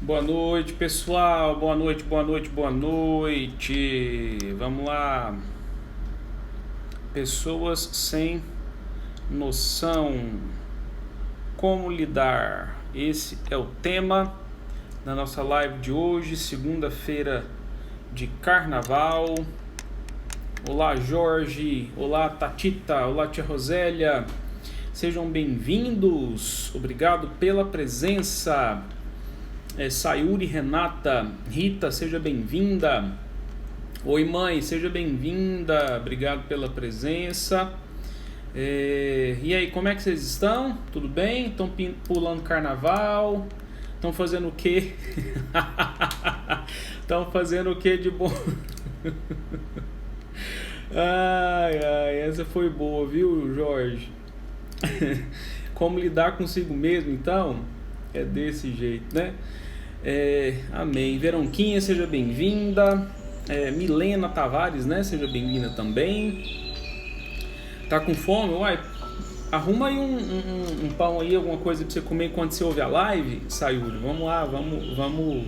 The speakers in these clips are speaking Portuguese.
Boa noite, pessoal. Boa noite, boa noite, boa noite. Vamos lá. Pessoas sem noção. Como lidar? Esse é o tema da nossa live de hoje, segunda-feira de carnaval. Olá, Jorge. Olá, Tatita. Olá, tia Rosélia. Sejam bem-vindos. Obrigado pela presença. Sayuri, Renata, Rita, seja bem-vinda. Oi, mãe, seja bem-vinda. Obrigado pela presença. E aí, como é que vocês estão? Tudo bem? Estão pulando carnaval? Estão fazendo o quê? Estão fazendo o quê de bom? Ai, essa foi boa, viu, Jorge? Como lidar consigo mesmo, então? É desse jeito, né? Amém. Veronquinha, seja bem-vinda. Milena Tavares, né? Seja bem-vinda também. Tá com fome? Uai, arruma aí um pão aí, alguma coisa pra você comer enquanto você ouve a live, Sayuri. Vamos lá, vamos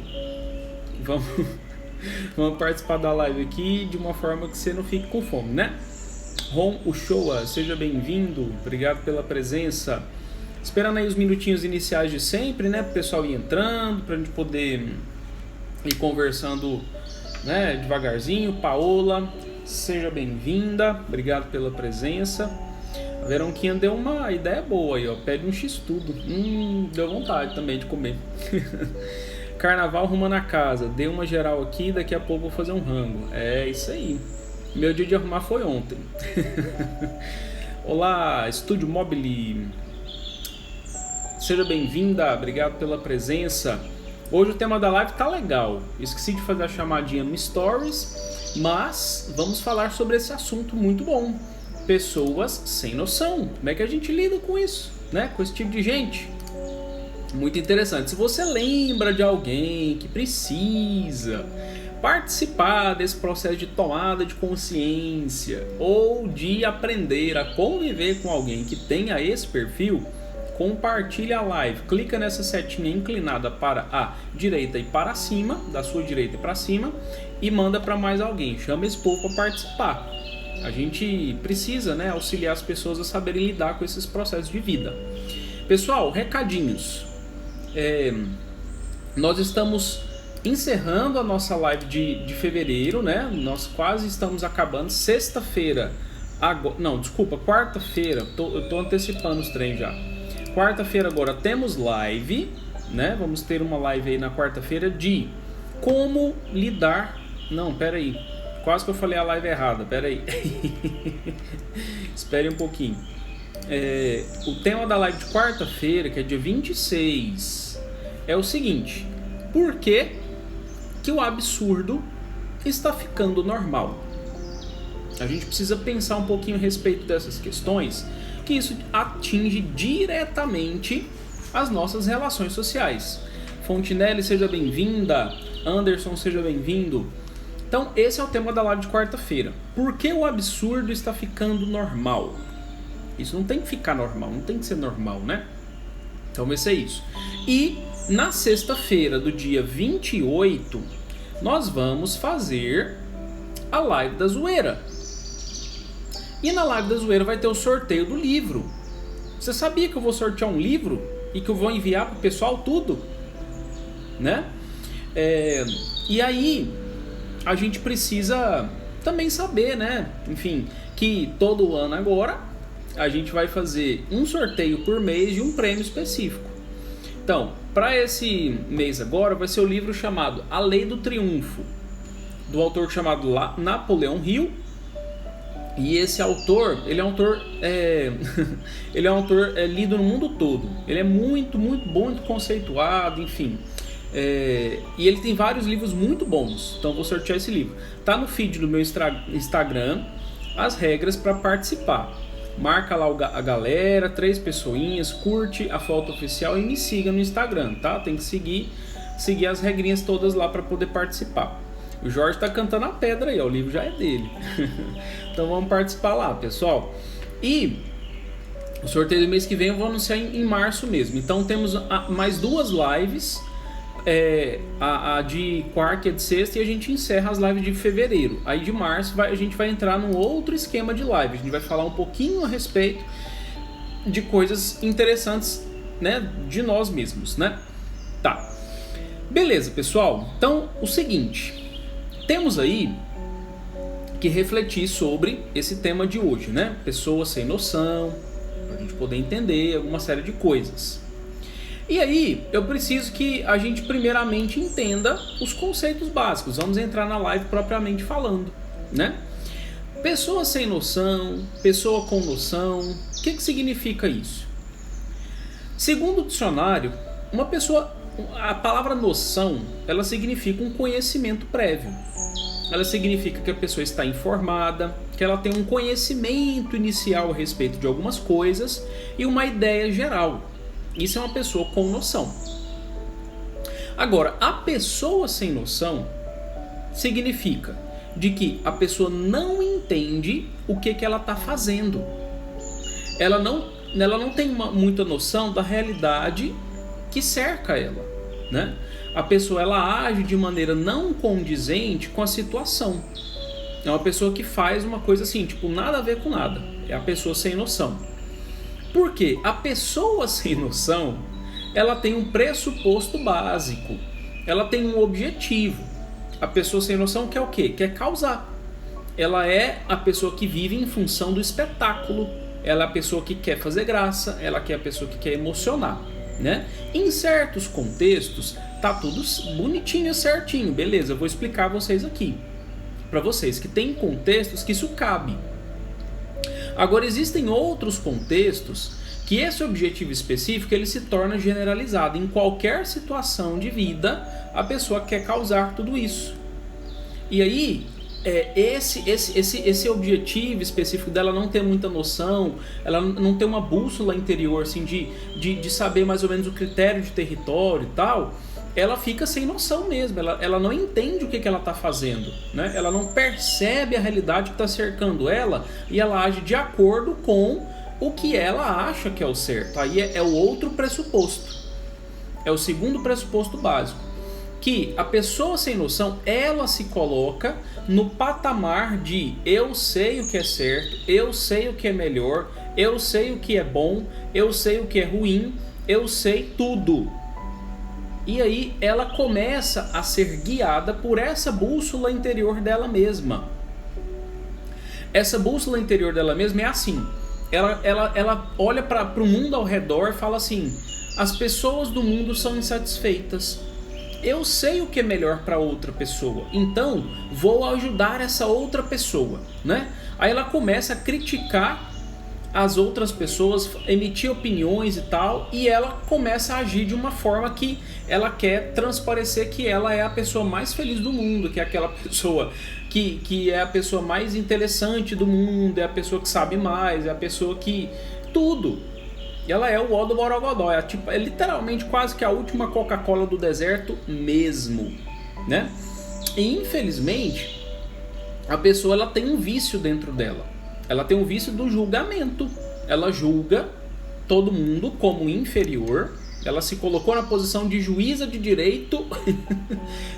participar da live aqui de uma forma que você não fique com fome, né? Ron Uchoa, seja bem-vindo. Obrigado pela presença. Esperando aí os minutinhos iniciais de sempre, né? Para o pessoal ir entrando, para a gente poder ir conversando, né? Devagarzinho. Paola, seja bem-vinda. Obrigado pela presença. A Veronquinha deu uma ideia boa aí, ó. Pede um x-tudo. Deu vontade também de comer. Carnaval rumo na casa. Dei uma geral aqui, daqui a pouco vou fazer um rango. É isso aí. Meu dia de arrumar foi ontem. Olá, Estúdio Mobile. Seja bem-vinda, obrigado pela presença. Hoje o tema da live tá legal. Esqueci de fazer a chamadinha no Stories, mas vamos falar sobre esse assunto muito bom. Pessoas sem noção. Como é que a gente lida com isso, né? Com esse tipo de gente. Muito interessante. Se você lembra de alguém que precisa participar desse processo de tomada de consciência ou de aprender a conviver com alguém que tenha esse perfil, compartilha a live, clica nessa setinha inclinada para a direita e para cima, da sua direita e para cima, e manda para mais alguém, chama esse povo para participar. A gente precisa, né, auxiliar as pessoas a saberem lidar com esses processos de vida. Pessoal, recadinhos. Nós estamos encerrando a nossa live de fevereiro, né? Nós quase estamos acabando. Sexta-feira, quarta-feira, eu tô antecipando os trem já. Quarta-feira agora temos live, né? Vamos ter uma live aí na quarta-feira de como lidar... Não, pera aí. Quase que eu falei a live errada, pera aí. Espere um pouquinho. O tema da live de quarta-feira, que é dia 26, é o seguinte: por que o absurdo está ficando normal? A gente precisa pensar um pouquinho a respeito dessas questões, que isso atinge diretamente as nossas relações sociais. Fontinelli, seja bem-vinda. Anderson, seja bem-vindo. Então, esse é o tema da live de quarta-feira. Por que o absurdo está ficando normal? Isso não tem que ficar normal, não tem que ser normal, né? Então vai ser isso. E na sexta-feira do dia 28, nós vamos fazer a live da zoeira. E na live da zoeira vai ter o sorteio do livro. Você sabia que eu vou sortear um livro e que eu vou enviar pro pessoal tudo? Né? E aí a gente precisa também saber, né? Enfim, que todo ano agora a gente vai fazer um sorteio por mês de um prêmio específico. Então, para esse mês agora vai ser o livro chamado A Lei do Triunfo, do autor chamado Napoleão Hill. E esse autor, ele é um autor, ele é um autor lido no mundo todo. Ele é muito, muito bom, muito conceituado, enfim. E ele tem vários livros muito bons. Então vou sortear esse livro. Tá no feed do meu Instagram as regras para participar. Marca lá a galera, 3 pessoinhas, curte a foto oficial e me siga no Instagram, tá? Tem que seguir as regrinhas todas lá para poder participar. O Jorge tá cantando a pedra aí, ó, o livro já é dele. Então vamos participar lá, pessoal. E o sorteio do mês que vem eu vou anunciar em março mesmo. Então temos mais 2 lives a de quarta e a de sexta, e a gente encerra as lives de fevereiro. Aí de março a gente vai entrar num outro esquema de live. A gente vai falar um pouquinho a respeito de coisas interessantes, né, de nós mesmos, né? Tá. Beleza, pessoal. Então, o seguinte, temos aí que refletir sobre esse tema de hoje, né? Pessoas sem noção, pra gente poder entender alguma série de coisas. E aí, eu preciso que a gente primeiramente entenda os conceitos básicos. Vamos entrar na live propriamente falando, né? Pessoa sem noção, pessoa com noção, o que significa isso? Segundo o dicionário, a palavra noção, ela significa um conhecimento prévio. Ela significa que a pessoa está informada, que ela tem um conhecimento inicial a respeito de algumas coisas e uma ideia geral. Isso é uma pessoa com noção. Agora, a pessoa sem noção significa de que a pessoa não entende o que ela está fazendo. Ela não tem muita noção da realidade que cerca ela, né? A pessoa, ela age de maneira não condizente com a situação. É uma pessoa que faz uma coisa assim, tipo, nada a ver com nada. É a pessoa sem noção. Por quê? A pessoa sem noção, ela tem um pressuposto básico. Ela tem um objetivo. A pessoa sem noção quer o quê? Quer causar. Ela é a pessoa que vive em função do espetáculo. Ela é a pessoa que quer fazer graça. Ela é a pessoa que quer emocionar, né? Em certos contextos, tá tudo bonitinho, certinho. Beleza, eu vou explicar a vocês aqui. Para vocês que tem contextos que isso cabe. Agora, existem outros contextos que esse objetivo específico ele se torna generalizado. Em qualquer situação de vida, a pessoa quer causar tudo isso. E aí, esse objetivo específico dela não ter muita noção, ela não ter uma bússola interior assim, de saber mais ou menos o critério de território e tal, ela fica sem noção mesmo, ela não entende o que ela está fazendo, né? Ela não percebe a realidade que está cercando ela e ela age de acordo com o que ela acha que é o certo. Aí é o outro pressuposto, é o segundo pressuposto básico, que a pessoa sem noção, ela se coloca no patamar de eu sei o que é certo, eu sei o que é melhor, eu sei o que é bom, eu sei o que é ruim, eu sei tudo. E aí ela começa a ser guiada por essa bússola interior dela mesma. Essa bússola interior dela mesma é assim. Ela olha para o mundo ao redor e fala assim: as pessoas do mundo são insatisfeitas. Eu sei o que é melhor para outra pessoa, então vou ajudar essa outra pessoa, né? Aí ela começa a criticar as outras pessoas, emitir opiniões e tal, e ela começa a agir de uma forma que ela quer transparecer que ela é a pessoa mais feliz do mundo, que é aquela pessoa que é a pessoa mais interessante do mundo, é a pessoa que sabe mais, é a pessoa que... tudo. Ela é o ó do Borogodó, é literalmente quase que a última Coca-Cola do deserto mesmo, né? E infelizmente, a pessoa ela tem um vício dentro dela. Ela tem um vício do julgamento. Ela julga todo mundo como inferior. Ela se colocou na posição de juíza de direito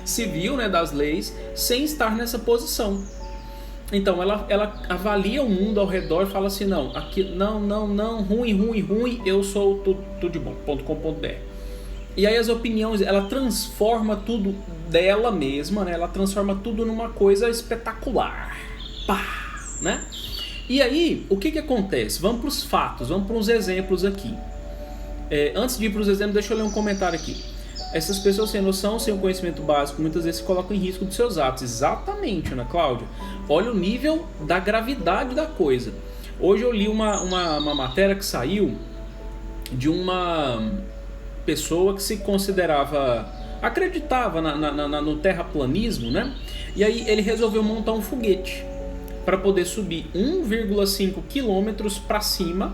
civil, né, das leis, sem estar nessa posição. Então ela avalia o mundo ao redor e fala assim: não, aqui, não, ruim, eu sou tudo de bom, .com.br. E aí as opiniões, ela transforma tudo dela mesma, né? Ela transforma tudo numa coisa espetacular. Pá, né? E aí, o que acontece? Vamos para os fatos, vamos para uns exemplos aqui. Antes de ir para os exemplos, deixa eu ler um comentário aqui. Essas pessoas sem noção, sem o conhecimento básico, muitas vezes se colocam em risco dos seus atos. Exatamente, Ana Cláudia. Olha o nível da gravidade da coisa. Hoje eu li uma matéria que saiu de uma pessoa que se considerava, acreditava no terraplanismo, né? E aí ele resolveu montar um foguete para poder subir 1,5 quilômetros para cima.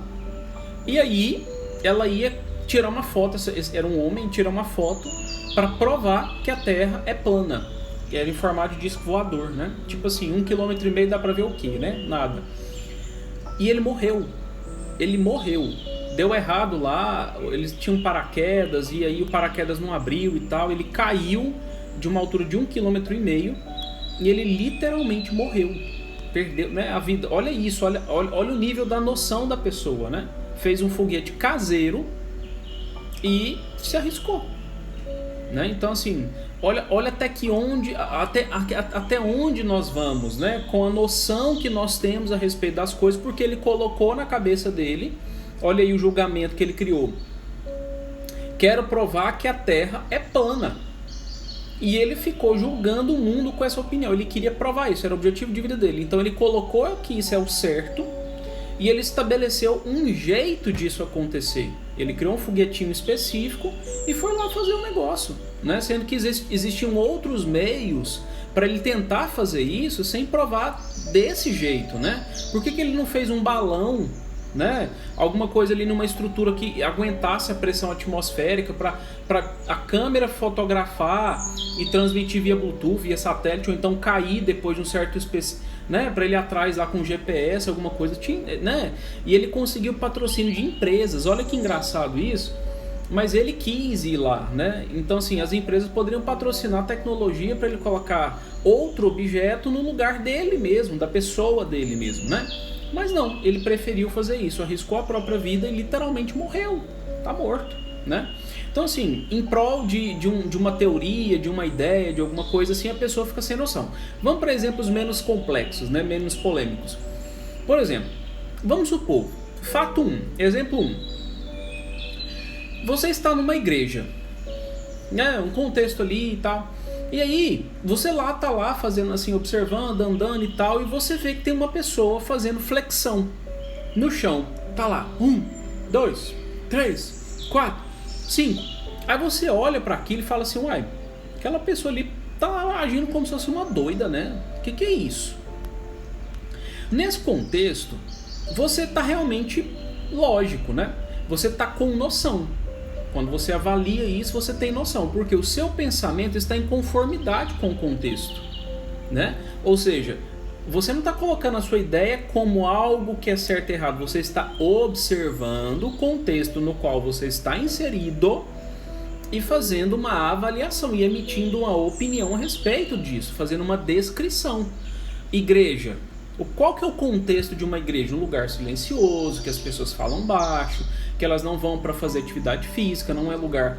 E aí ela ia tirar uma foto, era um homem, tirar uma foto para provar que a Terra é plana. Que era em formato de disco voador, né? Tipo assim, 1,5 km dá para ver o quê, né? Nada. E ele morreu. Ele morreu deu errado lá, eles tinham paraquedas e aí o paraquedas não abriu e tal, ele caiu de uma altura de 1,5 km e ele literalmente morreu, perdeu, né, a vida. Olha isso, olha o nível da noção da pessoa, né? Fez um foguete caseiro e se arriscou, né? Então assim, olha até onde nós vamos, né? Com a noção que nós temos a respeito das coisas, porque ele colocou na cabeça dele, olha aí o julgamento que ele criou. Quero provar que a Terra é plana. E ele ficou julgando o mundo com essa opinião. Ele queria provar isso, era o objetivo de vida dele. Então ele colocou que isso é o certo e ele estabeleceu um jeito disso acontecer. Ele criou um foguetinho específico e foi lá fazer o negócio, né? Sendo que existiam outros meios para ele tentar fazer isso sem provar desse jeito, né? Por que ele não fez um balão, né? Alguma coisa ali numa estrutura que aguentasse a pressão atmosférica para a câmera fotografar e transmitir via Bluetooth, via satélite, ou então cair depois de um certo né, para ele ir atrás lá com GPS, alguma coisa, né? E ele conseguiu patrocínio de empresas. Olha que engraçado isso. Mas ele quis ir lá, né? Então assim, as empresas poderiam patrocinar tecnologia para ele colocar outro objeto no lugar dele mesmo, da pessoa dele mesmo, né? Mas não, ele preferiu fazer isso, arriscou a própria vida e literalmente morreu, tá morto, né? Então assim, em prol de uma teoria, de uma ideia, de alguma coisa assim, a pessoa fica sem noção. Vamos para exemplos menos complexos, né? Menos polêmicos. Por exemplo, vamos supor, fato 1, exemplo 1. Você está numa igreja, né? Um contexto ali e tal. E aí, você tá lá fazendo assim, observando, andando e tal, e você vê que tem uma pessoa fazendo flexão no chão. Tá lá, 1, 2, 3, 4, 5. Aí você olha para aquilo e fala assim, uai, aquela pessoa ali tá agindo como se fosse uma doida, né? O que é isso? Nesse contexto, você tá realmente lógico, né? Você tá com noção. Quando você avalia isso, você tem noção, porque o seu pensamento está em conformidade com o contexto, né? Ou seja, você não está colocando a sua ideia como algo que é certo e errado, você está observando o contexto no qual você está inserido e fazendo uma avaliação e emitindo uma opinião a respeito disso, fazendo uma descrição. Igreja. Qual que é o contexto de uma igreja? Um lugar silencioso, que as pessoas falam baixo, que elas não vão para fazer atividade física, não é lugar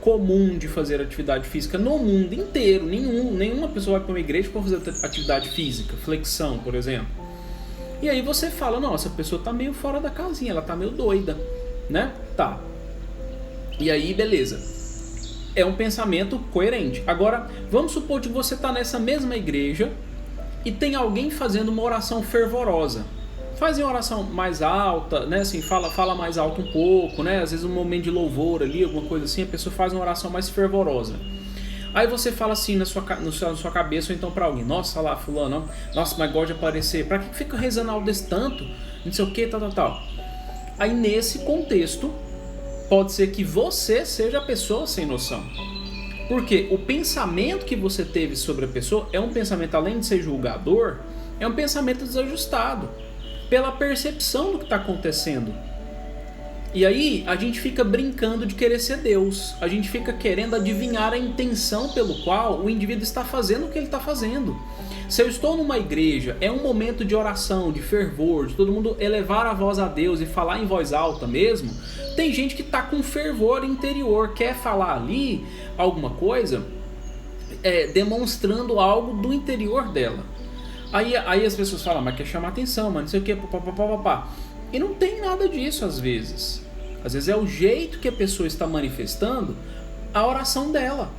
comum de fazer atividade física no mundo inteiro. Nenhuma pessoa vai para uma igreja para fazer atividade física, flexão, por exemplo. E aí você fala, nossa, a pessoa está meio fora da casinha, ela está meio doida, né? Tá. E aí, beleza. É um pensamento coerente. Agora, vamos supor que você está nessa mesma igreja e tem alguém fazendo uma oração fervorosa. Fazem oração mais alta, né? Assim, fala mais alto um pouco, né? Às vezes um momento de louvor ali, alguma coisa assim, a pessoa faz uma oração mais fervorosa. Aí você fala assim na sua cabeça, ou então pra alguém, nossa, lá, fulano, nossa, mas gosta de aparecer, pra que fica rezando alto desse tanto? Não sei o que, tal. Aí nesse contexto, pode ser que você seja a pessoa sem noção. Porque o pensamento que você teve sobre a pessoa é um pensamento, além de ser julgador, é um pensamento desajustado pela percepção do que está acontecendo. E aí a gente fica brincando de querer ser Deus. A gente fica querendo adivinhar a intenção pelo qual o indivíduo está fazendo o que ele está fazendo. Se eu estou numa igreja, é um momento de oração, de fervor, de todo mundo elevar a voz a Deus e falar em voz alta mesmo. Tem gente que está com fervor interior, quer falar ali alguma coisa, demonstrando algo do interior dela. Aí as pessoas falam, mas quer chamar atenção, mas não sei o que, papapá. E não tem nada disso às vezes. Às vezes é o jeito que a pessoa está manifestando a oração dela,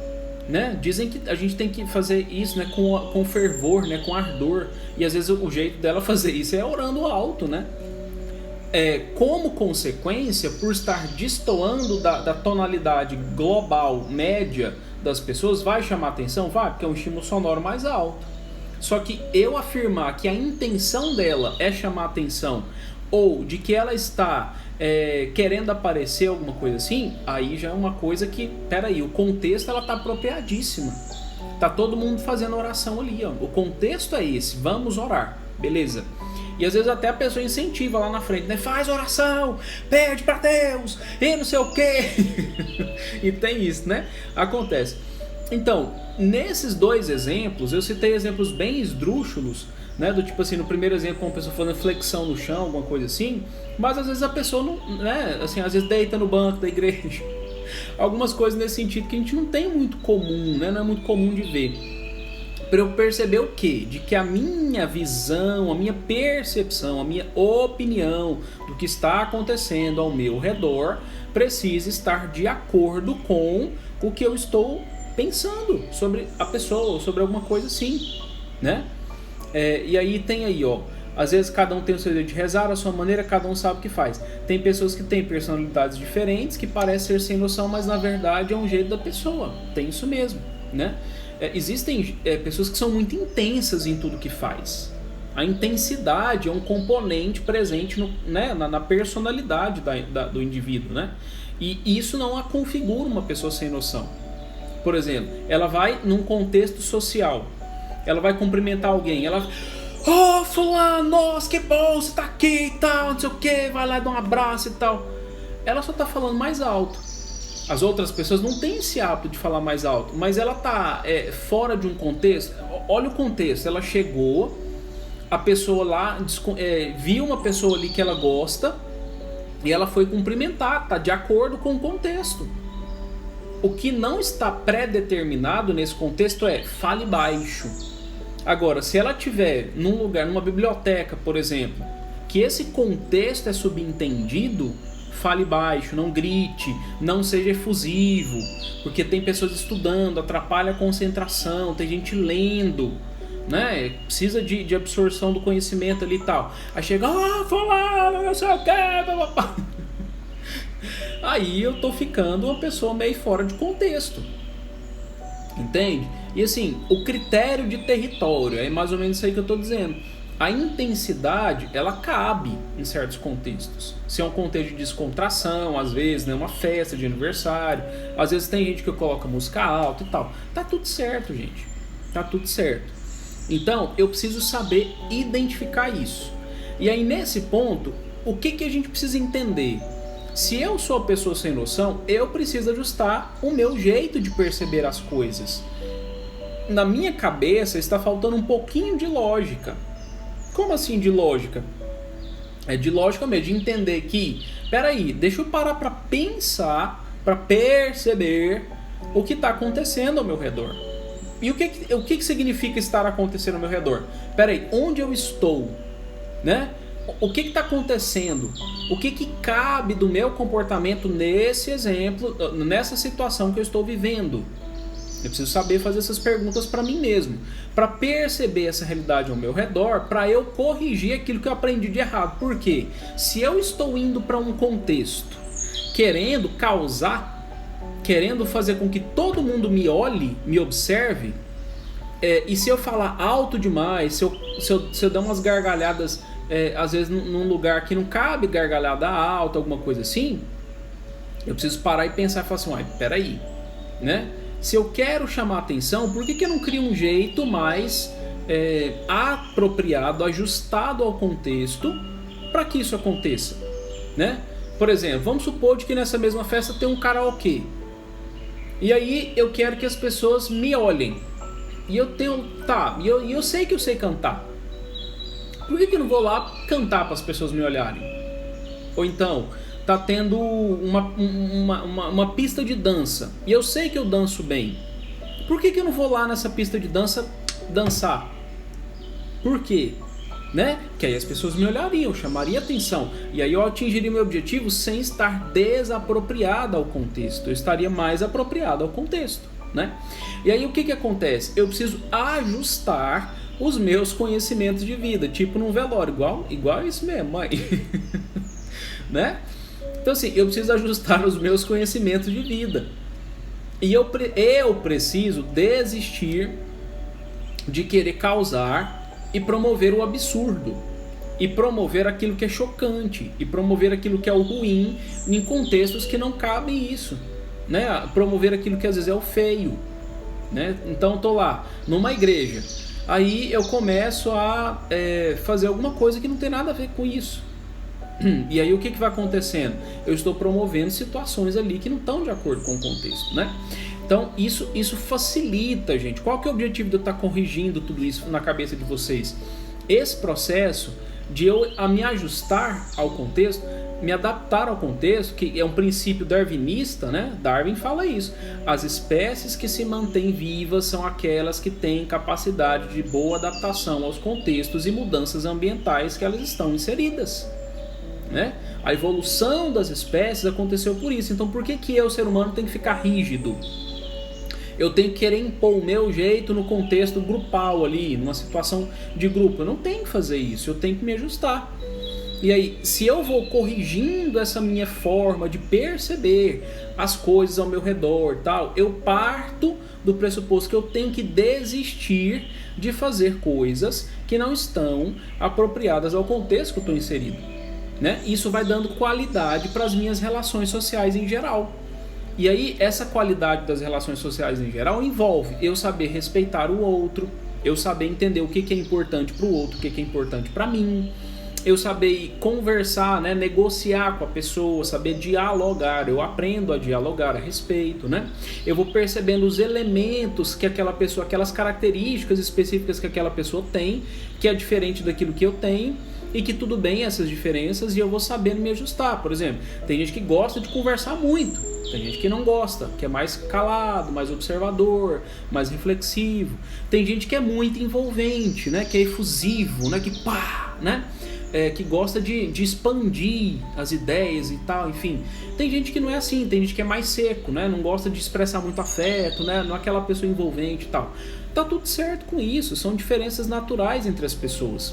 né? Dizem que a gente tem que fazer isso, né, com fervor, né, com ardor. E às vezes o jeito dela fazer isso é orando alto, né? Como consequência, por estar destoando da tonalidade global média das pessoas, vai chamar atenção? Vai, porque é um estímulo sonoro mais alto. Só que eu afirmar que a intenção dela é chamar atenção, ou de que ela está querendo aparecer, alguma coisa assim, aí já é uma coisa que, peraí, o contexto ela está apropriadíssima. Tá todo mundo fazendo oração ali, ó. O contexto é esse, vamos orar, beleza. E às vezes até a pessoa incentiva lá na frente, né? Faz oração, pede para Deus, e não sei o quê. E tem isso, né? Acontece. Então, nesses dois exemplos, eu citei exemplos bem esdrúxulos, né? Do tipo assim, no primeiro exemplo, uma pessoa fazendo flexão no chão, alguma coisa assim, mas às vezes a pessoa não, né? Assim, às vezes deita no banco da igreja. Algumas coisas nesse sentido que a gente não tem muito comum, né? Não é muito comum de ver. Para eu perceber o quê? De que a minha visão, a minha percepção, a minha opinião do que está acontecendo ao meu redor precisa estar de acordo com o que eu estou pensando sobre a pessoa ou sobre alguma coisa assim, né? E aí tem aí, ó, às vezes cada um tem o seu jeito de rezar, a sua maneira, cada um sabe o que faz. Tem pessoas que têm personalidades diferentes, que parecem ser sem noção, mas na verdade é um jeito da pessoa. Tem isso mesmo, né? Existem pessoas que são muito intensas em tudo que faz. A intensidade é um componente presente né, na personalidade do indivíduo, né? E isso não a configura uma pessoa sem noção. Por exemplo, ela vai num contexto social, ela vai cumprimentar alguém, ela... Oh, fulano, nossa, que bom, você tá aqui e tal, não sei o que, vai lá dar um abraço e tal. Ela só tá falando mais alto. As outras pessoas não têm esse hábito de falar mais alto, mas ela tá fora de um contexto. Olha o contexto, ela chegou, a pessoa lá viu uma pessoa ali que ela gosta e ela foi cumprimentar, tá de acordo com o contexto. O que não está pré-determinado nesse contexto é fale baixo. Agora, se ela estiver num lugar, numa biblioteca, por exemplo, que esse contexto é subentendido, fale baixo, não grite, não seja efusivo, porque tem pessoas estudando, atrapalha a concentração, tem gente lendo, né? Precisa de absorção do conhecimento ali e tal. Aí chega, fulano, não sei o que, aí eu tô ficando uma pessoa meio fora de contexto. Entende? E assim, o critério de território, é mais ou menos isso aí que eu tô dizendo. A intensidade, ela cabe em certos contextos. Se é um contexto de descontração, às vezes, né, uma festa de aniversário, às vezes tem gente que coloca música alta e tal. Tá tudo certo, gente. Tá tudo certo. Então, eu preciso saber identificar isso. E aí, nesse ponto, o que a gente precisa entender? Se eu sou a pessoa sem noção, eu preciso ajustar o meu jeito de perceber as coisas. Na minha cabeça está faltando um pouquinho de lógica. Como assim de lógica? É de lógica mesmo, de entender que, peraí, deixa eu parar para pensar, para perceber o que está acontecendo ao meu redor. E o que significa estar acontecendo ao meu redor? Peraí, onde eu estou? Né? O que está acontecendo? O que cabe do meu comportamento nesse exemplo, nessa situação que eu estou vivendo? Eu preciso saber fazer essas perguntas para mim mesmo, para perceber essa realidade ao meu redor, para eu corrigir aquilo que eu aprendi de errado. Por quê? Se eu estou indo para um contexto querendo causar, querendo fazer com que todo mundo me olhe, me observe, e se eu falar alto demais, se eu der umas gargalhadas, às vezes num lugar que não cabe gargalhada alta, alguma coisa assim, eu preciso parar e pensar e falar assim, peraí, né? Se eu quero chamar atenção, por que eu não crio um jeito mais apropriado, ajustado ao contexto para que isso aconteça, né? Por exemplo, vamos supor que nessa mesma festa tem um karaokê. E aí eu quero que as pessoas me olhem. E eu sei que eu sei cantar. Por que eu não vou lá cantar para as pessoas me olharem? Ou então, tá tendo uma pista de dança e eu sei que eu danço bem. Por que eu não vou lá nessa pista de dança dançar? Por quê? Né? Que aí as pessoas me olhariam, chamaria atenção e aí eu atingiria meu objetivo sem estar desapropriado ao contexto. Eu estaria mais apropriado ao contexto, né? E aí o que acontece? Eu preciso ajustar os meus conhecimentos de vida, tipo num velório, igual isso mesmo, mãe. Né? Então assim, eu preciso ajustar os meus conhecimentos de vida. E eu preciso desistir de querer causar e promover o absurdo. E promover aquilo que é chocante. E promover aquilo que é o ruim em contextos que não cabem isso. Né? Promover aquilo que às vezes é o feio. Né? Então eu tô lá, numa igreja. aí eu começo a fazer alguma coisa que não tem nada a ver com isso. E aí o que vai acontecendo? Eu estou promovendo situações ali que não estão de acordo com o contexto, né? Então isso facilita, gente. Qual que é o objetivo de eu estar corrigindo tudo isso na cabeça de vocês? Esse processo de eu me ajustar ao contexto, me adaptar ao contexto, que é um princípio darwinista, né? Darwin fala isso. As espécies que se mantêm vivas são aquelas que têm capacidade de boa adaptação aos contextos e mudanças ambientais que elas estão inseridas, né? A evolução das espécies aconteceu por isso. Então por que eu, ser humano, tenho que ficar rígido? Eu tenho que querer impor o meu jeito no contexto grupal ali, numa situação de grupo. Eu não tenho que fazer isso, eu tenho que me ajustar. E aí, se eu vou corrigindo essa minha forma de perceber as coisas ao meu redor, tal, eu parto do pressuposto que eu tenho que desistir de fazer coisas que não estão apropriadas ao contexto que eu estou inserido, né? Isso vai dando qualidade para as minhas relações sociais em geral. E aí, essa qualidade das relações sociais em geral envolve eu saber respeitar o outro, eu saber entender o que é importante para o outro, o que é importante para mim, eu saber conversar, né, negociar com a pessoa, saber dialogar, eu aprendo a dialogar a respeito, né? Eu vou percebendo os elementos que aquela pessoa, aquelas características específicas que aquela pessoa tem, que é diferente daquilo que eu tenho, e que tudo bem essas diferenças, e eu vou sabendo me ajustar. Por exemplo, tem gente que gosta de conversar muito, tem gente que não gosta, que é mais calado, mais observador, mais reflexivo. Tem gente que é muito envolvente, né, que é efusivo, né, que pá, né? Que gosta de expandir as ideias e tal, enfim. Tem gente que não é assim, tem gente que é mais seco, né? Não gosta de expressar muito afeto, né? Não é aquela pessoa envolvente e tal. Tá tudo certo com isso, são diferenças naturais entre as pessoas.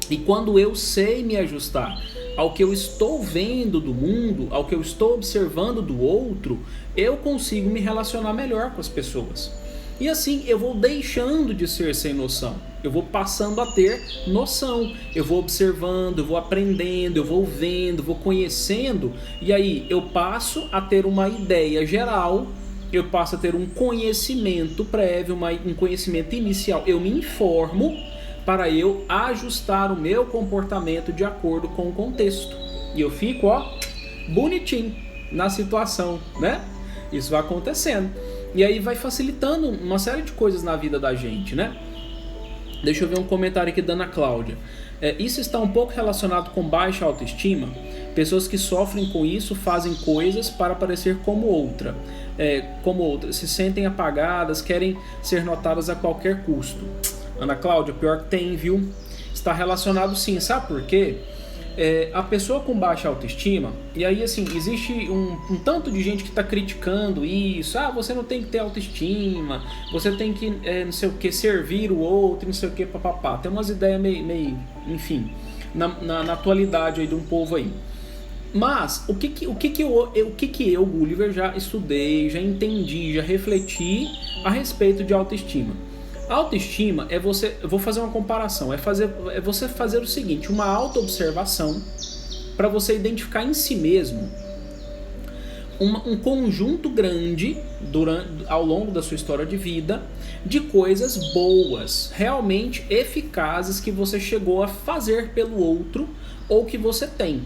E quando eu sei me ajustar ao que eu estou vendo do mundo, ao que eu estou observando do outro, eu consigo me relacionar melhor com as pessoas. E assim eu vou deixando de ser sem noção, eu vou passando a ter noção, eu vou observando, eu vou aprendendo, eu vou vendo, vou conhecendo, e aí eu passo a ter uma ideia geral, eu passo a ter um conhecimento prévio, um conhecimento inicial, eu me informo para eu ajustar o meu comportamento de acordo com o contexto. E eu fico, bonitinho na situação, né? Isso vai acontecendo. E aí vai facilitando uma série de coisas na vida da gente, né? Deixa eu ver um comentário aqui da Ana Cláudia. Isso está um pouco relacionado com baixa autoestima. Pessoas que sofrem com isso fazem coisas para parecer como outra. Se sentem apagadas, querem ser notadas a qualquer custo. Ana Cláudia, pior que tem, viu? Está relacionado sim, sabe por quê? A pessoa com baixa autoestima, e aí assim, existe um tanto de gente que está criticando isso, você não tem que ter autoestima, você tem que, não sei o que, servir o outro, não sei o que, papapá. Tem umas ideias meio enfim, na atualidade aí de um povo aí. Mas, o que eu, Gulliver, já estudei, já entendi, já refleti a respeito de autoestima? Autoestima é você, eu vou fazer uma comparação, é você fazer o seguinte, uma autoobservação para você identificar em si mesmo um conjunto grande ao longo da sua história de vida de coisas boas, realmente eficazes que você chegou a fazer pelo outro ou que você tem.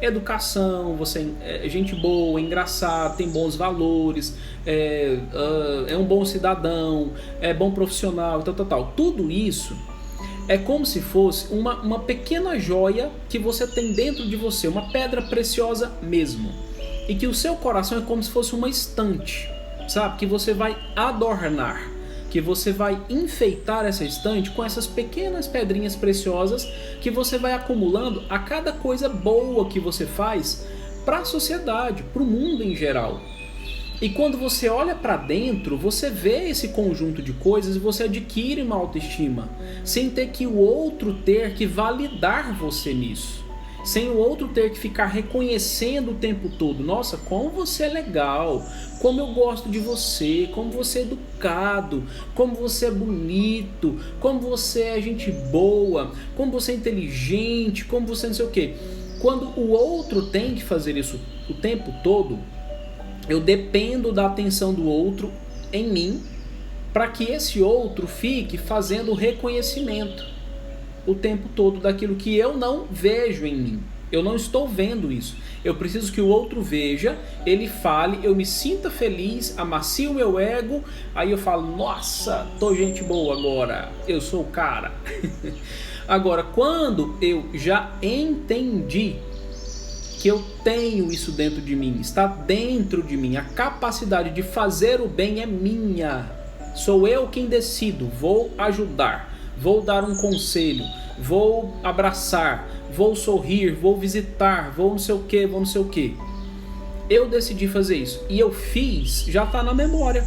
Educação, você é gente boa, engraçado, tem bons valores, é um bom cidadão, é bom profissional, tal. Tudo isso é como se fosse uma pequena joia que você tem dentro de você, uma pedra preciosa mesmo. E que o seu coração é como se fosse uma estante, sabe? Que você vai adornar, que você vai enfeitar essa estante com essas pequenas pedrinhas preciosas que você vai acumulando a cada coisa boa que você faz para a sociedade, para o mundo em geral. E quando você olha para dentro, você vê esse conjunto de coisas e você adquire uma autoestima, sem ter que o outro ter que validar você nisso. Sem o outro ter que ficar reconhecendo o tempo todo. Nossa, como você é legal, como eu gosto de você, como você é educado, como você é bonito, como você é gente boa, como você é inteligente, como você não sei o quê. Quando o outro tem que fazer isso o tempo todo, eu dependo da atenção do outro em mim para que esse outro fique fazendo o reconhecimento o tempo todo daquilo que eu não vejo em mim. Eu não estou vendo isso. Eu preciso que o outro veja, ele fale, eu me sinta feliz, amacie o meu ego, aí eu falo, nossa, tô gente boa agora, eu sou o cara. Agora, quando eu já entendi que eu tenho isso dentro de mim, está dentro de mim, a capacidade de fazer o bem é minha, sou eu quem decido, vou ajudar, vou dar um conselho, vou abraçar, vou sorrir, vou visitar, vou não sei o que, vou não sei o que. Eu decidi fazer isso e eu fiz, já está na memória.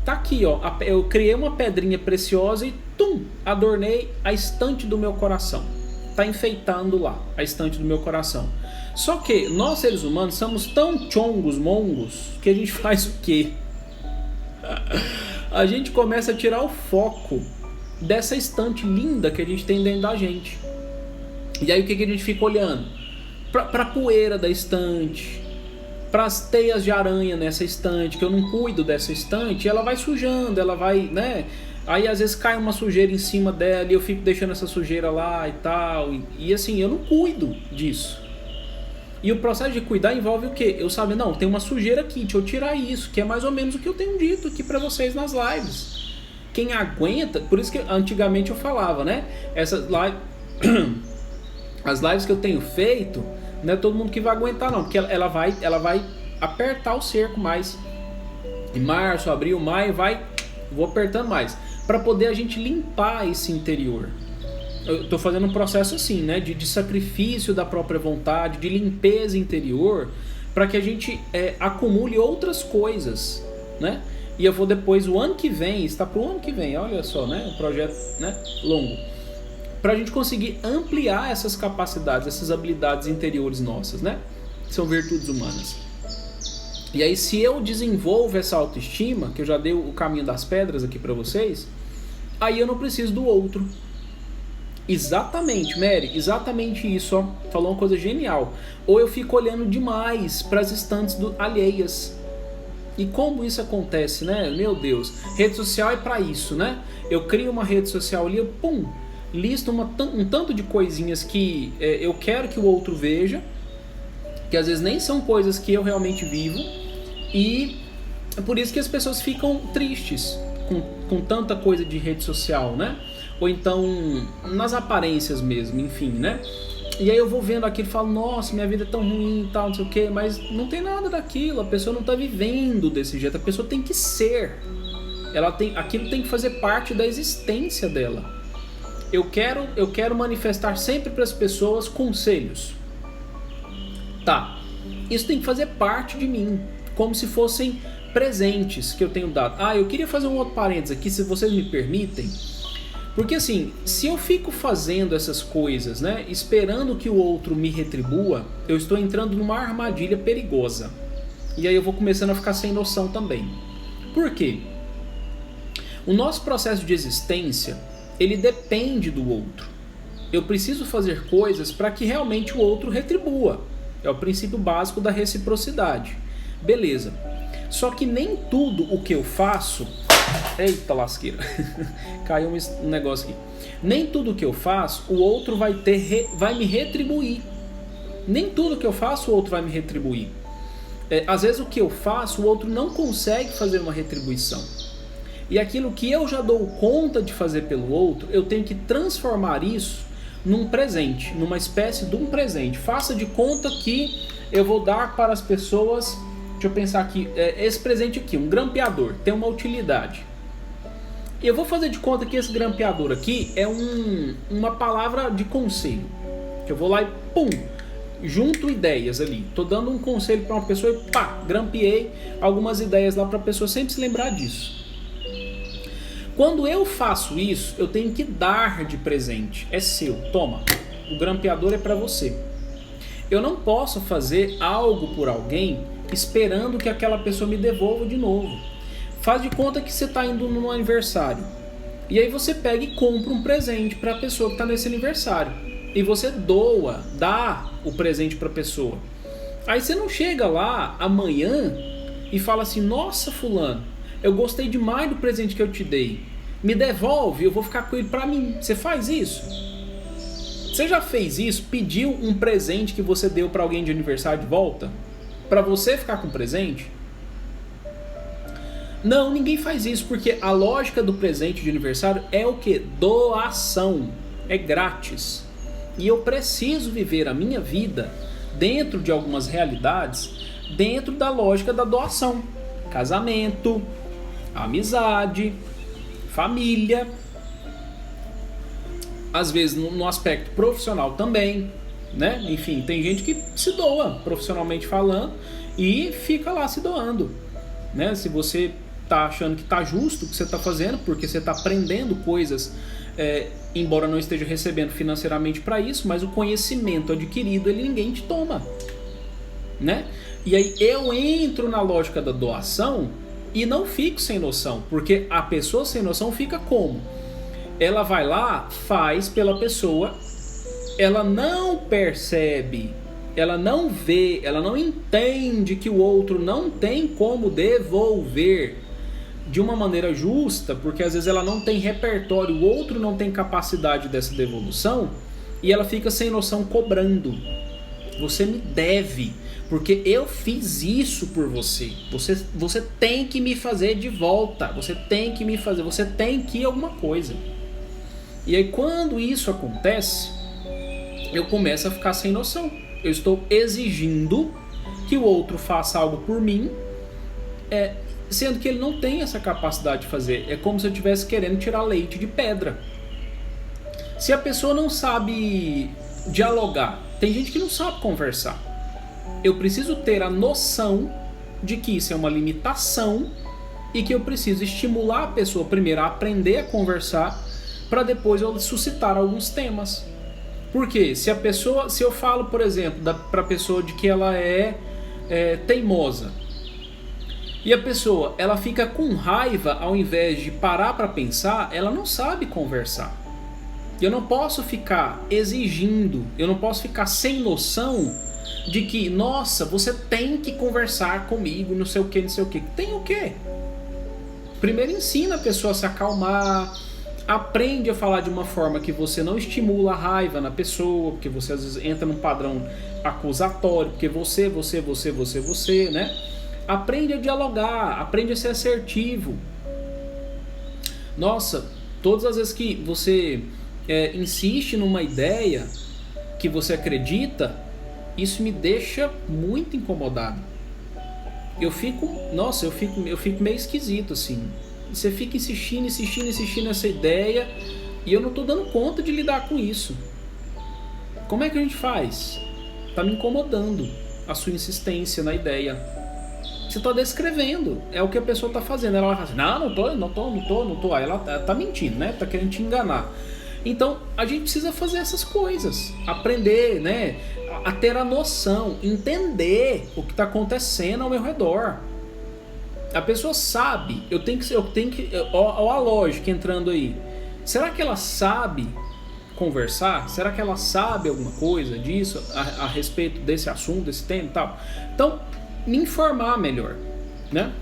Tá aqui, ó. Eu criei uma pedrinha preciosa e adornei a estante do meu coração. Tá enfeitando lá a estante do meu coração. Só que nós seres humanos somos tão mongos que a gente faz o quê? A gente começa a tirar o foco dessa estante linda que a gente tem dentro da gente. E aí o que a gente fica olhando? Pra poeira da estante, para as teias de aranha nessa estante, que eu não cuido dessa estante, ela vai sujando, ela vai, né? Aí às vezes cai uma sujeira em cima dela e eu fico deixando essa sujeira lá e tal. E assim, eu não cuido disso. E o processo de cuidar envolve o quê? Eu saber, não, tem uma sujeira aqui, deixa eu tirar isso, que é mais ou menos o que eu tenho dito aqui para vocês nas lives. Quem aguenta, por isso que antigamente eu falava, né? Essas lives, as lives que eu tenho feito, não é todo mundo que vai aguentar não, porque ela vai apertar o cerco mais. Em março, abril, maio, vou apertando mais, para poder a gente limpar esse interior. Eu estou fazendo um processo assim, né, de sacrifício da própria vontade, de limpeza interior, para que a gente acumule outras coisas, né? E eu vou depois, o ano que vem, está para o ano que vem, olha só, né, um projeto, né, longo, para a gente conseguir ampliar essas capacidades, essas habilidades interiores nossas, né? São virtudes humanas. E aí, se eu desenvolvo essa autoestima, que eu já dei o caminho das pedras aqui para vocês, aí eu não preciso do outro. Exatamente, Mary, exatamente isso, ó. Falou uma coisa genial. Ou eu fico olhando demais para as estantes alheias. E como isso acontece, né? Meu Deus, rede social é para isso, né? Eu crio uma rede social ali, eu listo um tanto de coisinhas que eu quero que o outro veja, que às vezes nem são coisas que eu realmente vivo, e é por isso que as pessoas ficam tristes com tanta coisa de rede social, né? Ou então nas aparências mesmo, enfim, né? E aí eu vou vendo aquilo e falo, nossa, minha vida é tão ruim e tal, não sei o que, mas não tem nada daquilo, a pessoa não está vivendo desse jeito, a pessoa tem que ser, aquilo tem que fazer parte da existência dela. Eu quero manifestar sempre para as pessoas conselhos. Tá, isso tem que fazer parte de mim, como se fossem presentes que eu tenho dado. Eu queria fazer um outro parênteses aqui, se vocês me permitem. Porque assim, se eu fico fazendo essas coisas, né, esperando que o outro me retribua, eu estou entrando numa armadilha perigosa. E aí eu vou começando a ficar sem noção também. Por quê? O nosso processo de existência, ele depende do outro. Eu preciso fazer coisas para que realmente o outro retribua. É o princípio básico da reciprocidade. Beleza. Só que nem tudo o que eu faço... Eita lasqueira, caiu um negócio aqui. Nem tudo que eu faço, o outro vai me retribuir. Nem tudo que eu faço, o outro vai me retribuir. Às vezes o que eu faço, o outro não consegue fazer uma retribuição. E aquilo que eu já dou conta de fazer pelo outro, eu tenho que transformar isso num presente, numa espécie de um presente. Faça de conta que eu vou dar para as pessoas... Deixa eu pensar aqui, esse presente aqui, um grampeador, tem uma utilidade. Eu vou fazer de conta que esse grampeador aqui é uma palavra de conselho. Que eu vou lá e junto ideias ali. Tô dando um conselho para uma pessoa e grampeei algumas ideias lá para a pessoa sempre se lembrar disso. Quando eu faço isso, eu tenho que dar de presente. É seu, toma, o grampeador é para você. Eu não posso fazer algo por alguém esperando que aquela pessoa me devolva de novo. Faz de conta que você está indo no aniversário. E aí você pega e compra um presente para a pessoa que está nesse aniversário. E você dá o presente para a pessoa. Aí você não chega lá amanhã e fala assim, nossa fulano, eu gostei demais do presente que eu te dei. Me devolve, eu vou ficar com ele pra mim. Você faz isso? Você já fez isso? Pediu um presente que você deu pra alguém de aniversário de volta? Pra você ficar com o presente? Não, ninguém faz isso, porque a lógica do presente de aniversário é o quê? Doação. É grátis. E eu preciso viver a minha vida dentro de algumas realidades, dentro da lógica da doação. Casamento, amizade, família, às vezes no aspecto profissional também, né? Enfim, tem gente que se doa profissionalmente falando e fica lá se doando, né? Se você tá achando que tá justo o que você tá fazendo, porque você tá aprendendo coisas, embora não esteja recebendo financeiramente para isso, mas o conhecimento adquirido ninguém te toma, né? E aí eu entro na lógica da doação e não fico sem noção, porque a pessoa sem noção fica como? Ela vai lá, faz pela pessoa, ela não percebe, ela não vê, ela não entende que o outro não tem como devolver de uma maneira justa, porque às vezes ela não tem repertório, o outro não tem capacidade dessa devolução, e ela fica sem noção cobrando. Você me deve, porque eu fiz isso por você. Você tem que me fazer de volta. Você tem que me fazer. Você tem que alguma coisa. E aí quando isso acontece, eu começo a ficar sem noção. Eu estou exigindo que o outro faça algo por mim, sendo que ele não tem essa capacidade de fazer. É como se eu estivesse querendo tirar leite de pedra. Se a pessoa não sabe dialogar, tem gente que não sabe conversar. Eu preciso ter a noção de que isso é uma limitação e que eu preciso estimular a pessoa primeiro a aprender a conversar para depois eu suscitar alguns temas. Porque se eu falo, por exemplo, para a pessoa de que ela é teimosa, e a pessoa ela fica com raiva ao invés de parar para pensar, ela não sabe conversar. Eu não posso ficar exigindo, eu não posso ficar sem noção de que, nossa, você tem que conversar comigo, não sei o que, não sei o que. Tem o quê? Primeiro ensina a pessoa a se acalmar, aprende a falar de uma forma que você não estimula a raiva na pessoa, porque você às vezes entra num padrão acusatório, porque você, né? Aprende a dialogar, aprende a ser assertivo. Nossa, todas as vezes que você insiste numa ideia que você acredita, isso me deixa muito incomodado. Eu fico meio esquisito assim. Você fica insistindo nessa ideia e eu não tô dando conta de lidar com isso. Como é que a gente faz? Tá me incomodando a sua insistência na ideia. Você tá descrevendo, é o que a pessoa tá fazendo. Ela vai falar assim, não tô. Aí ela tá mentindo, né? Tá querendo te enganar. Então, a gente precisa fazer essas coisas. Aprender, né? A ter a noção, entender o que está acontecendo ao meu redor. A pessoa sabe, eu tenho que ó a lógica entrando aí. Será que ela sabe conversar? Será que ela sabe alguma coisa disso a respeito desse assunto, desse tema e tal? Então, me informar melhor, né?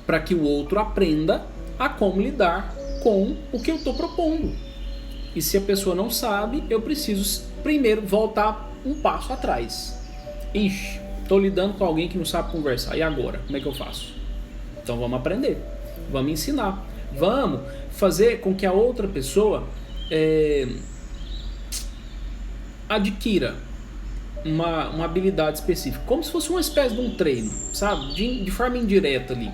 Para que o outro aprenda a como lidar com o que eu estou propondo. E se a pessoa não sabe, eu preciso primeiro voltar um passo atrás. Ixi, estou lidando com alguém que não sabe conversar. E agora? Como é que eu faço? Então vamos aprender. Vamos ensinar. Vamos fazer com que a outra pessoa adquira uma habilidade específica. Como se fosse uma espécie de um treino, sabe? De forma indireta ali.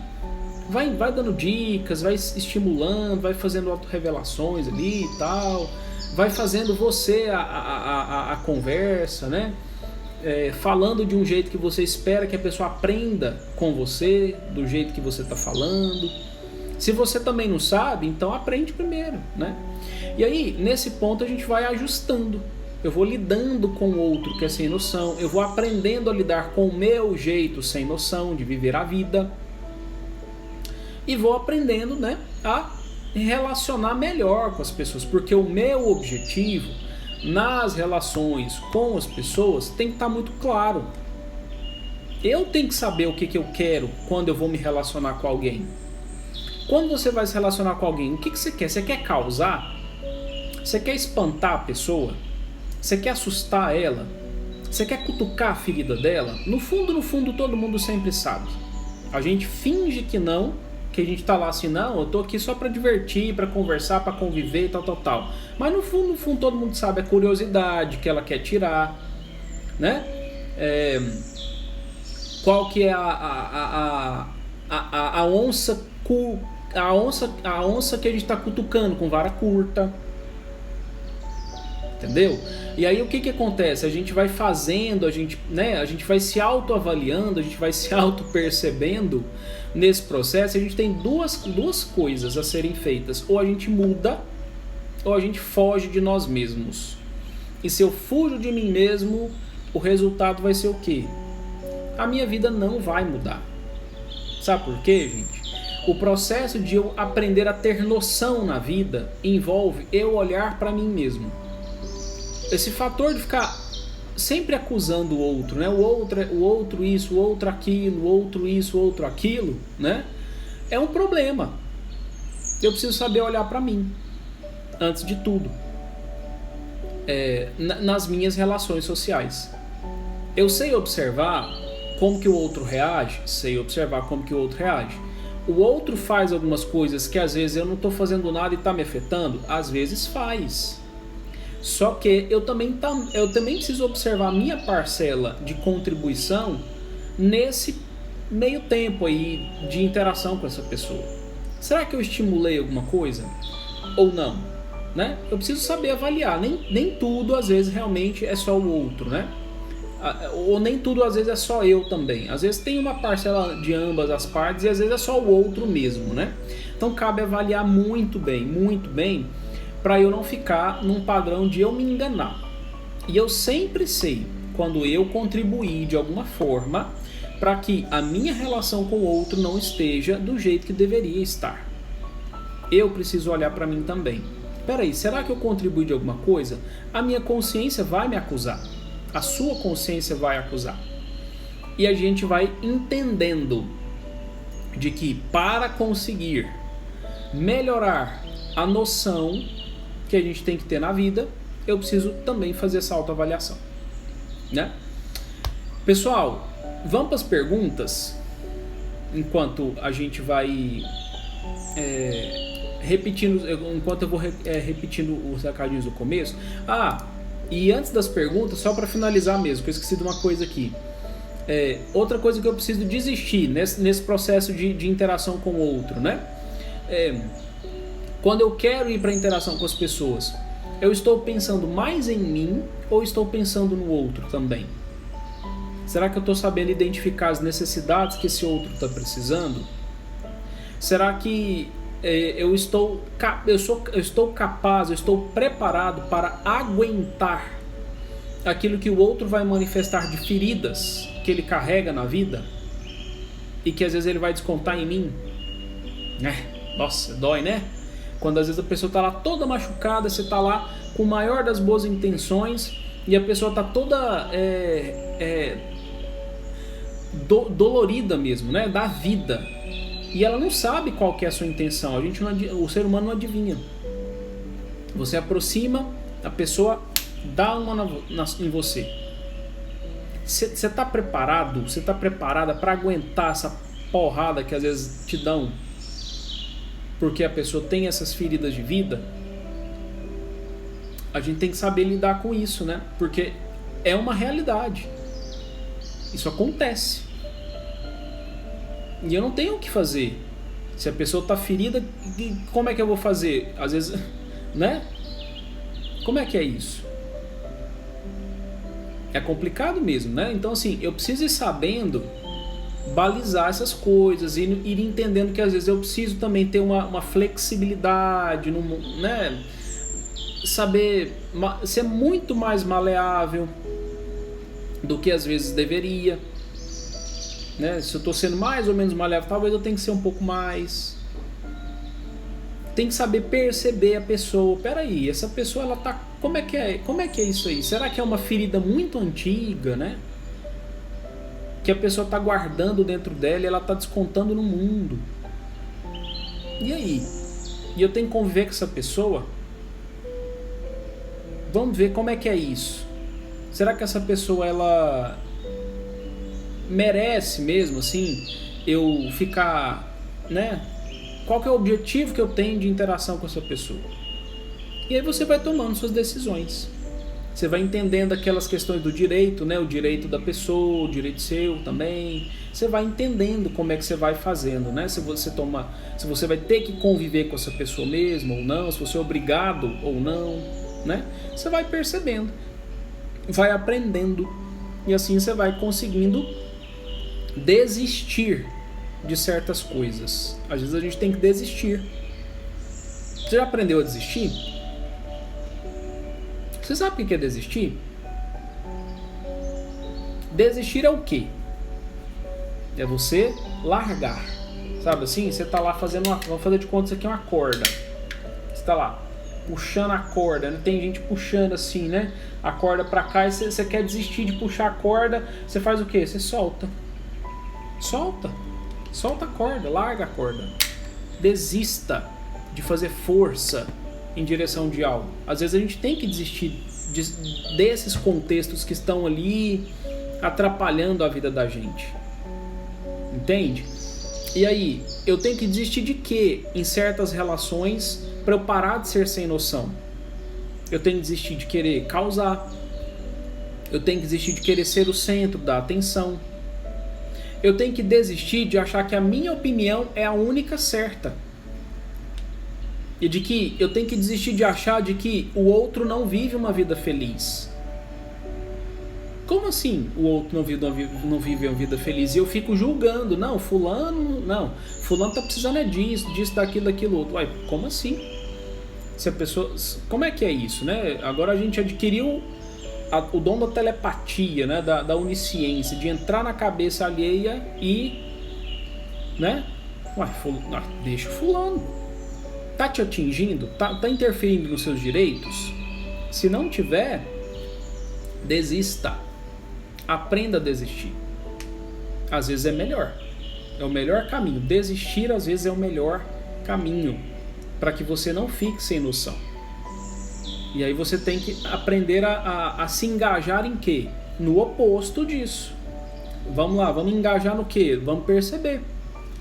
Vai dando dicas, vai estimulando, vai fazendo autorrevelações ali e tal, vai fazendo você a conversa, né? Falando de um jeito que você espera que a pessoa aprenda com você, do jeito que você está falando. Se você também não sabe, então aprende primeiro, né? E aí, nesse ponto, a gente vai ajustando. Eu vou lidando com o outro que é sem noção, eu vou aprendendo a lidar com o meu jeito sem noção de viver a vida. E vou aprendendo, né, a relacionar melhor com as pessoas, porque o meu objetivo nas relações com as pessoas tem que estar muito claro. Eu tenho que saber o que eu quero quando eu vou me relacionar com alguém. Quando você vai se relacionar com alguém, o que você quer? Você quer causar? Você quer espantar a pessoa? Você quer assustar ela? Você quer cutucar a ferida dela? No fundo, todo mundo sempre sabe. A gente finge que não, que a gente tá lá assim, não, eu tô aqui só pra divertir, pra conversar, pra conviver, tal. Mas no fundo, todo mundo sabe a curiosidade que ela quer tirar, né? Qual que é a onça que a gente tá cutucando com vara curta. Entendeu? E aí o que acontece? A gente vai fazendo, a gente vai se autoavaliando, a gente vai se auto-percebendo nesse processo. A gente tem duas coisas a serem feitas. Ou a gente muda, ou a gente foge de nós mesmos. E se eu fujo de mim mesmo, o resultado vai ser o quê? A minha vida não vai mudar. Sabe por quê, gente? O processo de eu aprender a ter noção na vida envolve eu olhar para mim mesmo. Esse fator de ficar sempre acusando o outro, né? O outro isso, o outro aquilo, o outro isso, o outro aquilo, né? É um problema. Eu preciso saber olhar para mim, antes de tudo. Nas minhas relações sociais. Eu sei observar como que o outro reage, sei observar como que o outro reage. O outro faz algumas coisas que às vezes eu não estou fazendo nada e está me afetando, às vezes faz. Só que eu também preciso observar a minha parcela de contribuição nesse meio tempo aí de interação com essa pessoa. Será que eu estimulei alguma coisa? Ou não? Né? Eu preciso saber avaliar. Nem tudo às vezes realmente é só o outro, né? Ou nem tudo às vezes é só eu também. Às vezes tem uma parcela de ambas as partes e às vezes é só o outro mesmo, né? Então cabe avaliar muito bem, para eu não ficar num padrão de eu me enganar. E eu sempre sei quando eu contribuir de alguma forma para que a minha relação com o outro não esteja do jeito que deveria estar. Eu preciso olhar para mim também. Peraí, será que eu contribuí de alguma coisa? A minha consciência vai me acusar. A sua consciência vai acusar. E a gente vai entendendo de que para conseguir melhorar a noção que a gente tem que ter na vida, eu preciso também fazer essa autoavaliação, né? Pessoal, vamos para as perguntas, enquanto a gente vai repetindo, enquanto eu vou repetindo os recadinhos do começo. E antes das perguntas, só para finalizar mesmo, que eu esqueci de uma coisa aqui. Outra coisa que eu preciso desistir nesse processo de interação com o outro, né? Quando eu quero ir para a interação com as pessoas, eu estou pensando mais em mim ou estou pensando no outro também? Será que eu estou sabendo identificar as necessidades que esse outro está precisando? Será que eu estou capaz, eu estou preparado para aguentar aquilo que o outro vai manifestar de feridas que ele carrega na vida e que às vezes ele vai descontar em mim? Nossa, dói, né? Quando às vezes a pessoa está lá toda machucada, você está lá com o maior das boas intenções e a pessoa está toda dolorida mesmo, né? Da vida. E ela não sabe qual que é a sua intenção. O ser humano não adivinha. Você aproxima, a pessoa dá uma em você. Você está preparado? Você está preparada para aguentar essa porrada que às vezes te dão? Porque a pessoa tem essas feridas de vida? A gente tem que saber lidar com isso, né? Porque é uma realidade. Isso acontece. E eu não tenho o que fazer. Se a pessoa está ferida, como é que eu vou fazer? Às vezes, né? Como é que é isso? É complicado mesmo, né? Então, assim, eu preciso ir sabendo balizar essas coisas, ir entendendo que às vezes eu preciso também ter uma flexibilidade, né? Saber ser muito mais maleável do que às vezes deveria, né? Se eu estou sendo mais ou menos maleável, talvez eu tenha que ser um pouco mais. Tem que saber perceber a pessoa. Peraí, essa pessoa ela tá. Como é que é isso aí? Será que é uma ferida muito antiga, né? Que a pessoa está guardando dentro dela e ela está descontando no mundo. E aí? E eu tenho que conviver com essa pessoa? Vamos ver como é que é isso. Será que essa pessoa, ela merece mesmo, assim, eu ficar, né? Qual que é o objetivo que eu tenho de interação com essa pessoa? E aí você vai tomando suas decisões. Você vai entendendo aquelas questões do direito, né? O direito da pessoa, o direito seu também. Você vai entendendo como é que você vai fazendo, né? Se você vai ter que conviver com essa pessoa mesmo ou não, se você é obrigado ou não, né? Você vai percebendo, vai aprendendo e assim você vai conseguindo desistir de certas coisas. Às vezes a gente tem que desistir. Você já aprendeu a desistir? Você sabe o que é desistir? Desistir é o quê? É você largar. Sabe assim? Você tá lá fazendo vamos fazer de conta isso aqui é uma corda. Você tá lá puxando a corda, né? Tem gente puxando assim, né? A corda pra cá e você quer desistir de puxar a corda. Você faz o quê? Você solta. Solta a corda, larga a corda. Desista de fazer força em direção de algo. Às vezes a gente tem que desistir desses contextos que estão ali atrapalhando a vida da gente. Entende? E aí, eu tenho que desistir de quê? Em certas relações, para eu parar de ser sem noção. Eu tenho que desistir de querer causar. Eu tenho que desistir de querer ser o centro da atenção. Eu tenho que desistir de achar que a minha opinião é a única certa. E de que eu tenho que desistir de achar de que o outro não vive uma vida feliz. Como assim o outro não vive uma vida feliz? E eu fico julgando. Não, fulano tá precisando é disso, daquilo, outro. Uai, como assim? Se a pessoa, como é que é isso, né? Agora a gente adquiriu o dom da telepatia, né? Da onisciência, de entrar na cabeça alheia e, né? Uai, deixa o fulano. Tá te atingindo? Tá interferindo nos seus direitos? Se não tiver, desista. Aprenda a desistir. Às vezes é melhor. É o melhor caminho. Desistir às vezes é o melhor caminho para que você não fique sem noção. E aí você tem que aprender a se engajar em quê? No oposto disso. Vamos lá, vamos engajar no quê? Vamos perceber.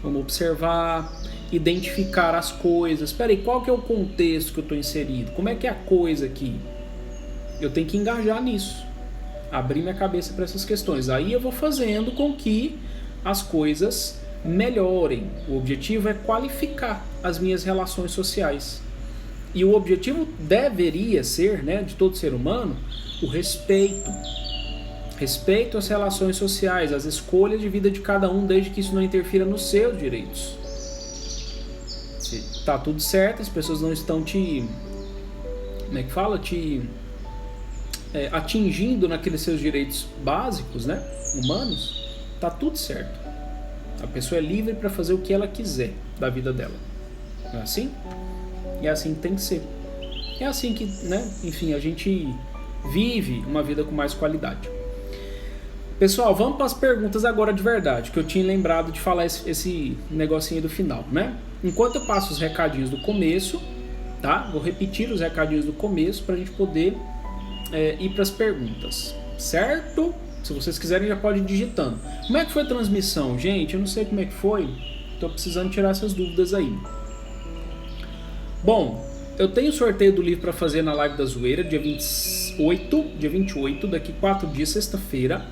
Vamos observar, identificar as coisas. Espera aí, qual que é o contexto que eu estou inserido? Como é que é a coisa aqui? Eu tenho que engajar nisso. Abrir minha cabeça para essas questões. Aí eu vou fazendo com que as coisas melhorem. O objetivo é qualificar as minhas relações sociais. E o objetivo deveria ser, né, de todo ser humano, o respeito. Respeito às relações sociais, às escolhas de vida de cada um, desde que isso não interfira nos seus direitos. Se tá tudo certo, as pessoas não estão atingindo naqueles seus direitos básicos, né, humanos, tá tudo certo. A pessoa é livre para fazer o que ela quiser da vida dela. Não é assim? E é assim que tem que ser. É assim que, né, enfim, a gente vive uma vida com mais qualidade. Pessoal, vamos para as perguntas agora de verdade, que eu tinha lembrado de falar esse negocinho do final, né? Enquanto eu passo os recadinhos do começo, tá? Vou repetir os recadinhos do começo para a gente poder ir para as perguntas, certo? Se vocês quiserem já pode ir digitando. Como é que foi a transmissão? Gente, eu não sei como é que foi, estou precisando tirar essas dúvidas aí. Bom, eu tenho sorteio do livro para fazer na Live da Zoeira, dia 28, daqui 4 dias, sexta-feira,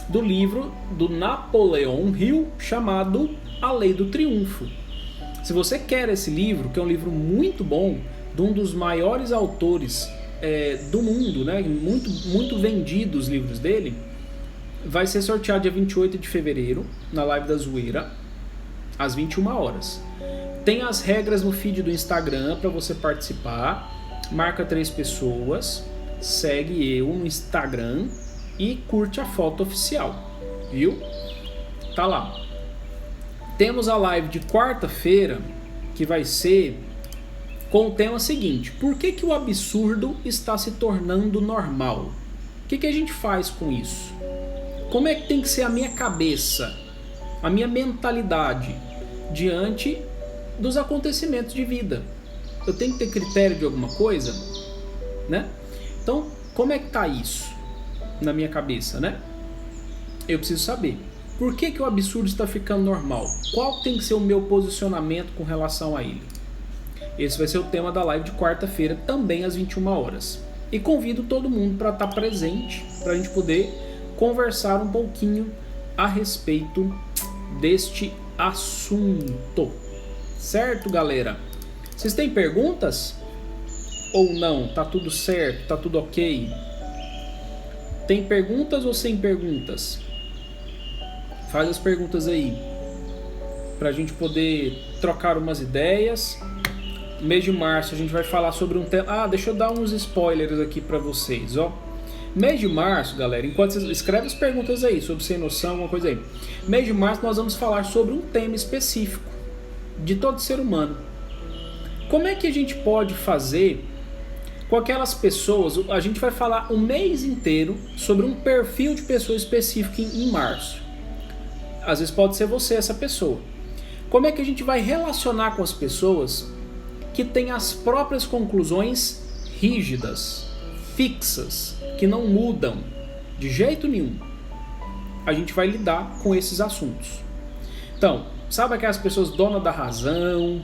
do livro do Napoleão Hill, chamado A Lei do Triunfo. Se você quer esse livro, que é um livro muito bom, de um dos maiores autores do mundo, né? Muito vendidos os livros dele, vai ser sorteado dia 28 de fevereiro, na Live da Zoeira, às 21 horas. Tem as regras no feed do Instagram para você participar. Marca 3 pessoas, segue eu no Instagram e curte a foto oficial, viu? Tá lá. Temos a live de quarta-feira, que vai ser com o tema seguinte: por que o absurdo está se tornando normal? O que a gente faz com isso? Como é que tem que ser a minha cabeça, a minha mentalidade diante dos acontecimentos de vida. Eu tenho que ter critério de alguma coisa, né? Então, como é que tá isso na minha cabeça, né? Eu preciso saber. Por que que o absurdo está ficando normal? Qual tem que ser o meu posicionamento com relação a ele? Esse vai ser o tema da live de quarta-feira, também às 21 horas. E convido todo mundo para estar presente, para a gente poder conversar um pouquinho a respeito deste assunto. Certo, galera? Vocês têm perguntas? Ou não? Tá tudo certo? Tá tudo ok? Tem perguntas ou sem perguntas? Faz as perguntas aí, pra gente poder trocar umas ideias. Mês de março a gente vai falar sobre um tema. Deixa eu dar uns spoilers aqui pra vocês, ó. Mês de março, galera, enquanto vocês escrevem as perguntas aí sobre sem noção, alguma coisa aí. Mês de março nós vamos falar sobre um tema específico de todo ser humano. Como é que a gente pode fazer com aquelas pessoas? A gente vai falar um mês inteiro sobre um perfil de pessoa específico em março. Às vezes pode ser você essa pessoa. Como é que a gente vai relacionar com as pessoas que têm as próprias conclusões rígidas, fixas, que não mudam de jeito nenhum? A gente vai lidar com esses assuntos. Então, sabe aquelas pessoas donas da razão,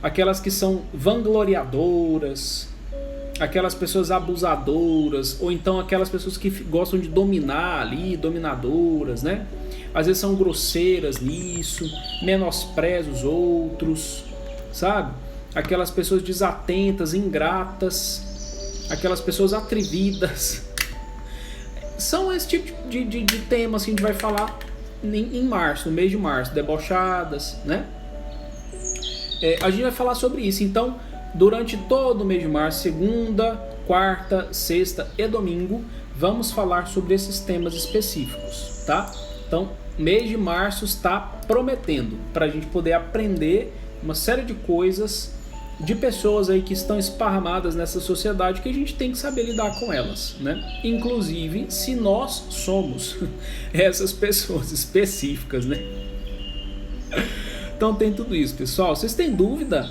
aquelas que são vangloriadoras, aquelas pessoas abusadoras, ou então aquelas pessoas que gostam de dominar ali, dominadoras, né? Às vezes são grosseiras nisso, menosprezam os outros, sabe? Aquelas pessoas desatentas, ingratas, aquelas pessoas atrevidas. São esse tipo de temas que a gente vai falar em março, no mês de março, debochadas, né? A gente vai falar sobre isso. Então, durante todo o mês de março, segunda, quarta, sexta e domingo, vamos falar sobre esses temas específicos, tá? Então, mês de março está prometendo para a gente poder aprender uma série de coisas de pessoas aí que estão esparramadas nessa sociedade, que a gente tem que saber lidar com elas, né? Inclusive, se nós somos essas pessoas específicas, né? Então tem tudo isso, pessoal. Vocês têm dúvida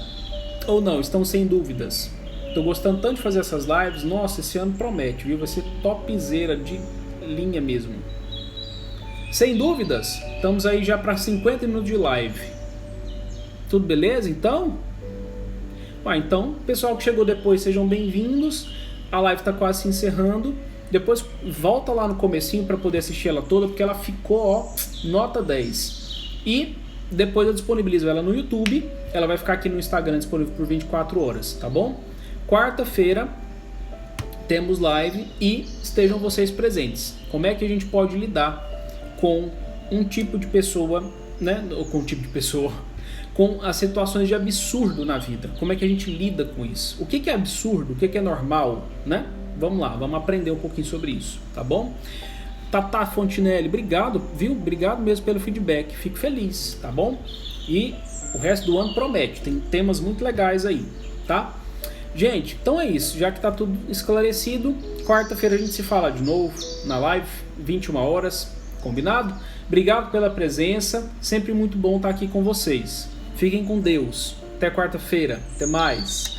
ou não? Estão sem dúvidas? Tô gostando tanto de fazer essas lives. Nossa, esse ano promete, viu? Vai ser topzera de linha mesmo. Sem dúvidas? Estamos aí já para 50 minutos de live. Tudo beleza, então? Então, pessoal que chegou depois, sejam bem-vindos. A live está quase se encerrando. Depois volta lá no comecinho para poder assistir ela toda, porque ela ficou, ó, nota 10. E depois eu disponibilizo ela no YouTube. Ela vai ficar aqui no Instagram disponível por 24 horas, tá bom? Quarta-feira temos live e estejam vocês presentes. Como é que a gente pode lidar com um tipo de pessoa, né? Ou com um tipo de pessoa, com as situações de absurdo na vida? Como é que a gente lida com isso? O que é absurdo? O que é normal, né? Vamos lá, vamos aprender um pouquinho sobre isso, tá bom? Tata Fontinelli, obrigado, viu? Obrigado mesmo pelo feedback, fico feliz, tá bom? E o resto do ano promete, tem temas muito legais aí, tá? Gente, então é isso, já que tá tudo esclarecido, quarta-feira a gente se fala de novo na live, 21 horas, combinado? Obrigado pela presença, sempre muito bom estar aqui com vocês. Fiquem com Deus, até quarta-feira, até mais.